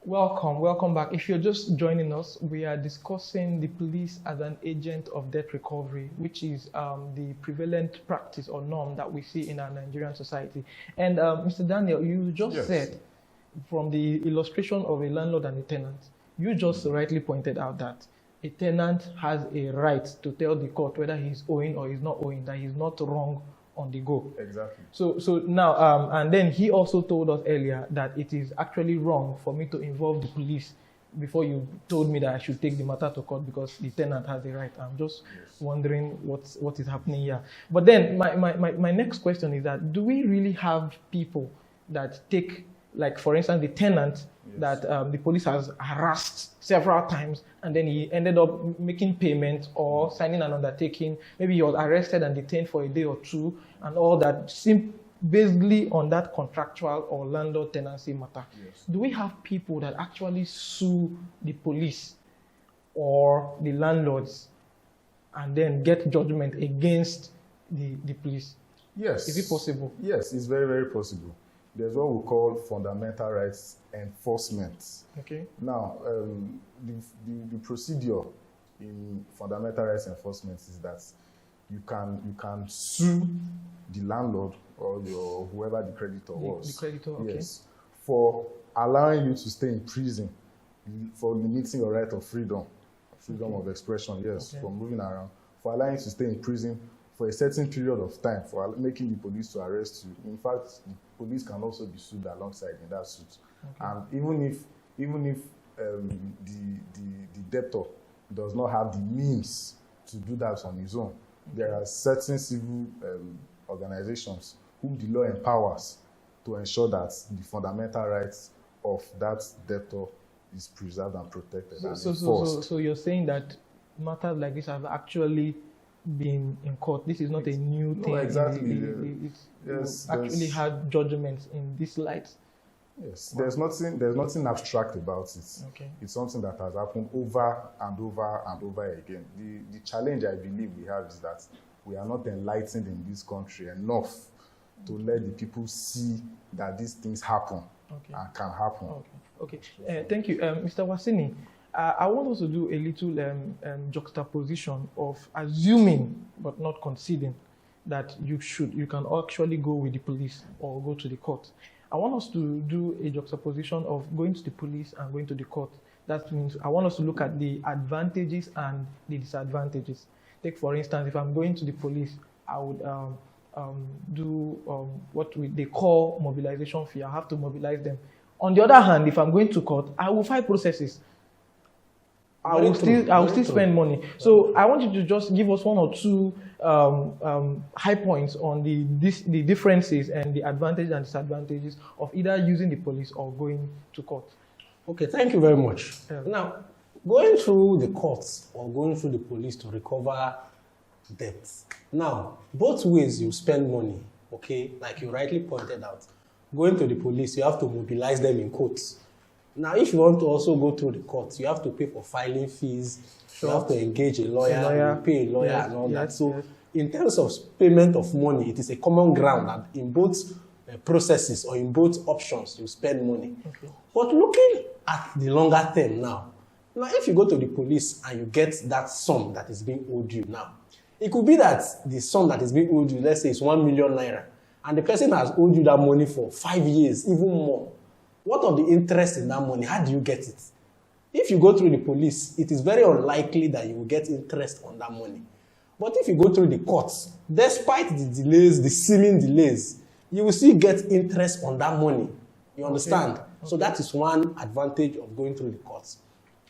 Welcome back. If you're just joining us, we are discussing the police as an agent of debt recovery, which is the prevalent practice or norm that we see in our Nigerian society. And Mr. Daniel, you just said from the illustration of a landlord and a tenant, you just rightly pointed out that a tenant has a right to tell the court whether he's owing or he's not owing, that he's not wrong on the go. Exactly. So now, and then he also told us earlier that it is actually wrong for me to involve the police before you told me that I should take the matter to court because the tenant has a right. I'm just wondering what is happening here. But then my next question is that do we really have people that take, like for instance, the tenant that the police has harassed several times, and then he ended up making payments or signing an undertaking. Maybe he was arrested and detained for a day or two, and all that, basically on that contractual or landlord tenancy matter. Do we have people that actually sue the police or the landlords and then get judgment against the police? Yes. Is it possible? Yes, it's very, very possible. There's what we call fundamental rights enforcement. Okay. Now, the procedure in fundamental rights enforcement is that you can sue the landlord or whoever the creditor was. The creditor, okay. Yes, for allowing you to stay in prison, for limiting your right of freedom of expression. Yes, for moving around, for allowing you to stay in prison for a certain period of time, for making the police to arrest you. In fact, the police can also be sued alongside in that suit. And even if the debtor does not have the means to do that on his own, there are certain civil organizations whom the law empowers to ensure that the fundamental rights of that debtor is preserved and protected and enforced. So you're saying that matters like this have actually been in court. This is not a new thing. No, exactly. It's actually had judgments in this light. Yes, there's nothing abstract about it. Okay. It's something that has happened over and over and over again. The challenge I believe we have is that we are not enlightened in this country enough to let the people see that these things happen and can happen. Okay. Thank you. Mr. Wasini, I want us to do a little juxtaposition of assuming but not conceding that you can actually go with the police or go to the court. I want us to do a juxtaposition of going to the police and going to the court. That means I want us to look at the advantages and the disadvantages. Take, for instance, if I'm going to the police, I would do what they call mobilization fee. I have to mobilize them. On the other hand, if I'm going to court, I will file processes. I will still spend money. So I want you to just give us one or two high points on the differences and the advantages and disadvantages of either using the police or going to court. Okay, thank you very much. Now, going through the courts or going through the police to recover debts. Now, both ways you spend money, okay, like you rightly pointed out. Going to the police, you have to mobilize them in courts. Now, if you want to also go through the courts, you have to pay for filing fees, you have to engage a lawyer, you pay a lawyer and all that. So, in terms of payment of money, it is a common ground that in both processes or in both options, you spend money. Okay. But looking at the longer term now, if you go to the police and you get that sum that is being owed you now, it could be that the sum that is being owed you, let's say it's 1 million naira, and the person has owed you that money for 5 years, even more. What of the interest in that money? How do you get it? If you go through the police, it is very unlikely that you will get interest on that money. But if you go through the courts, despite the delays, the seeming delays, you will still get interest on that money. You understand? Okay. So that is one advantage of going through the courts.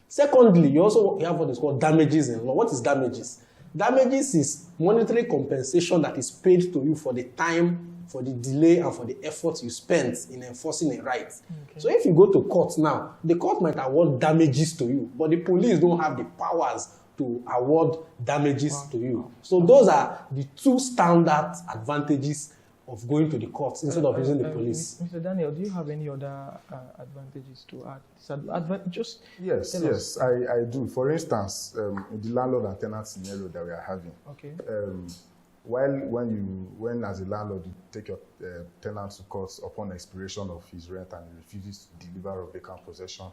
Secondly, you also have what is called damages in law. What is damages? Damages is monetary compensation that is paid to you for the time, for the delay, and for the effort you spent in enforcing a right. Okay. So if you go to court now, the court might award damages to you, but the police don't have the powers to award damages to you. So those are the two standard advantages of going to the courts instead of using the police. Mr. Daniel, do you have any other advantages to add? Yes, I do. For instance, in the landlord and tenant scenario that we are having, While when as a landlord you take your tenant to court upon expiration of his rent and he refuses to deliver or vacant possession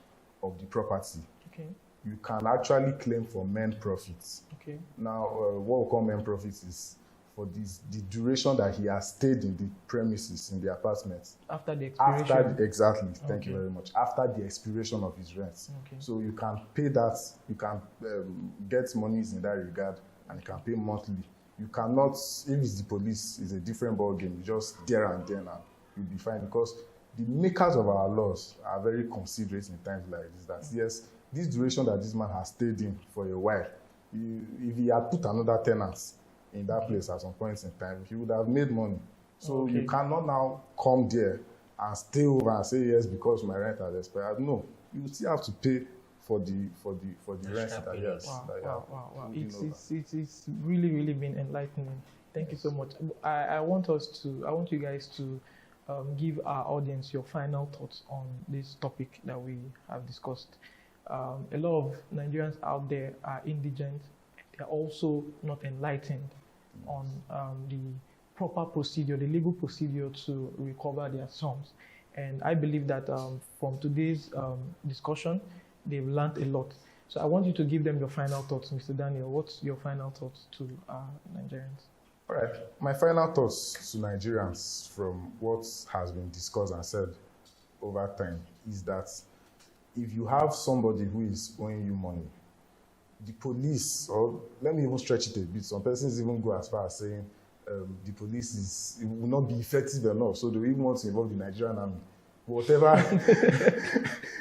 of the property, Okay. you can actually claim for main profits. Okay. Now, what we call main profits is for the duration that he has stayed in the premises, in the apartment. After the expiration. Exactly. Thank you very much. After the expiration of his rent. Okay. So you can pay that, you can get monies in that regard, and you can pay monthly. You cannot, if it's the police, it's a different ballgame. You just there and then, and you'll be fine, because the makers of our laws are very considerate in times like this, that yes, this duration that this man has stayed in for a while, if he had put another tenant in that place at some point in time, he would have made money. So you cannot now come there and stay over and say, yes, because my rent has expired. No, you still have to pay for the rent that yes. Wow. It's really been enlightening. Thank you so much. I want you guys to give our audience your final thoughts on this topic that we have discussed. A lot of Nigerians out there are indigent. They're also not enlightened on the proper procedure, the legal procedure to recover their sums. And I believe that from today's discussion, they've learned a lot. So I want you to give them your final thoughts, Mr. Daniel. What's your final thoughts to Nigerians? All right. My final thoughts to Nigerians from what has been discussed and said over time is that if you have somebody who is owing you money, the police, or let me even stretch it a bit, some persons even go as far as saying the police will not be effective enough, so they even want to involve the Nigerian army. Whatever,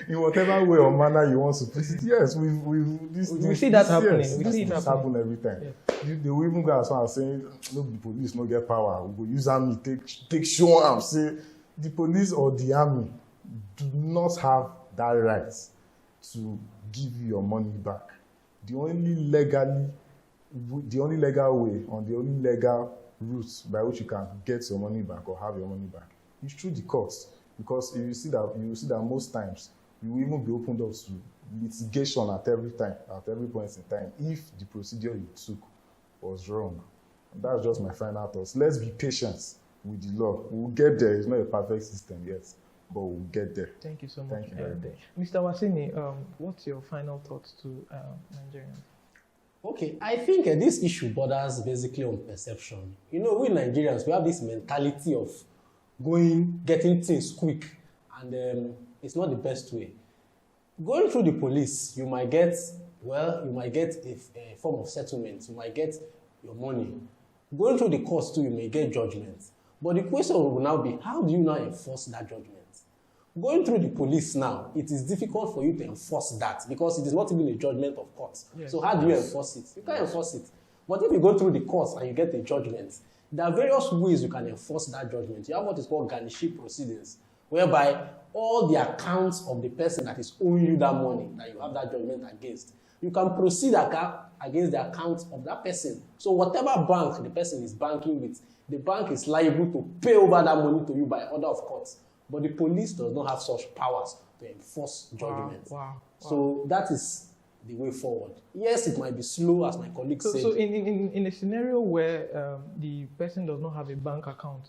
in whatever way or manner you want to put it, yes, we see that happening. Yes, we see it happen every time. Yeah. They will even go as far as saying, look, the police no get power. We will use army, take show and say the police or the army do not have that right to give you your money back. The only legal way, or the only legal route by which you can get your money back or have your money back is through the courts. Because if you see that most times you will even be opened up to litigation at every point in time, if the procedure you took was wrong. And that's just my final thoughts. Let's be patient with the law. We'll get there. It's not a perfect system yet, but we'll get there. Thank you so much. Thank you very much. Mr. Wasini, what's your final thoughts to Nigerians? Okay, I think this issue borders basically on perception. You know, we Nigerians, we have this mentality of getting things quick, and it's not the best way. Going through the police, you might get a form of settlement, you might get your money. Going through the courts too, you may get judgment. But the question will now be, how do you now enforce that judgment? Going through the police now, it is difficult for you to enforce that because it is not even a judgment of court. Yes. So how do you enforce it? You can't enforce it. But if you go through the courts and you get a judgment, there are various ways you can enforce that judgment. You have what is called garniship proceedings, whereby all the accounts of the person that is owing you that money, that you have that judgment against, you can proceed against the account of that person. So whatever bank the person is banking with, the bank is liable to pay over that money to you by order of court. But the police does not have such powers to enforce judgment. Wow. So that is the way forward. Yes, it might be slow, as my colleague said. So in a scenario where the person does not have a bank account,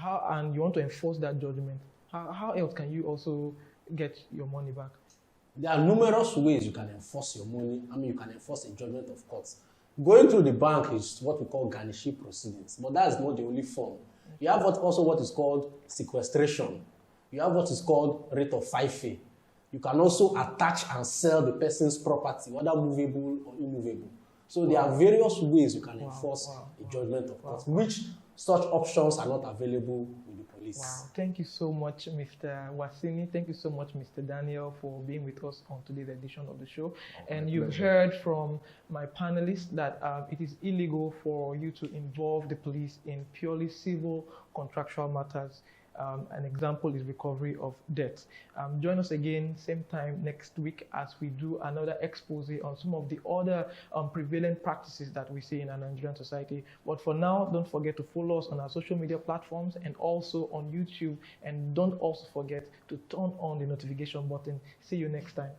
and you want to enforce that judgment, how else can you also get your money back? There are numerous ways you can enforce your money. You can enforce a judgment of court. Going through the bank is what we call garniship proceedings, but that is not the only form. You have also what is called sequestration. You have what is called rate of fife. You can also attach and sell the person's property, whether movable or immovable. So there are various ways you can enforce a judgment of court, which such options are not available with the police. Wow. Thank you so much, Mr. Wasini. Thank you so much, Mr. Daniel, for being with us on today's edition of the show. And you've heard from my panelists that it is illegal for you to involve the police in purely civil contractual matters. An example is recovery of debt. Join us again, same time next week as we do another expose on some of the other prevalent practices that we see in our Nigerian society. But for now, don't forget to follow us on our social media platforms and also on YouTube. And don't also forget to turn on the notification button. See you next time.